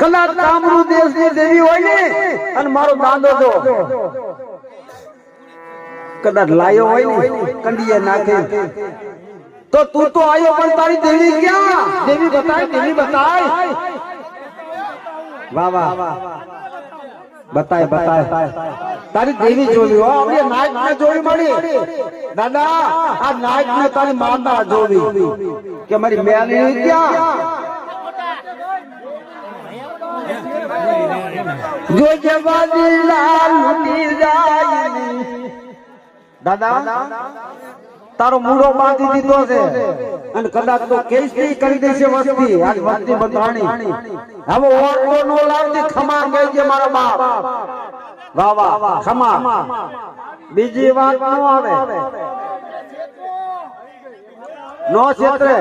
કલા કામરૂ દેશની દેવી હોય ને અને મારો દાંડો જો કદાચ લાયો હોય ને કંડીએ નાખે તો તું તો આયો પણ તારી દેવી ક્યાં? દેવી બતાય વાહ વાહ બતાય તારી દેવી જોવી હો અમે નાયક ને જોવી મળી દાદા આ નાયક ને તારી માતા જોવી કે મારી મેલી ક્યાં? જો જવાદી લાલ લૂટી જાય દાદા તારો મૂળો બાંધી દીધો છે અને કદાચ તો કેસ ની કરી દેશે વસ્તી આજ વસ્તી બતાણી હવે ઓરડો નો લાવતી ખમા ગઈ મારા બાપ વાહ વાહ ખમા બીજી વાત નો આવે નો ક્ષેત્રે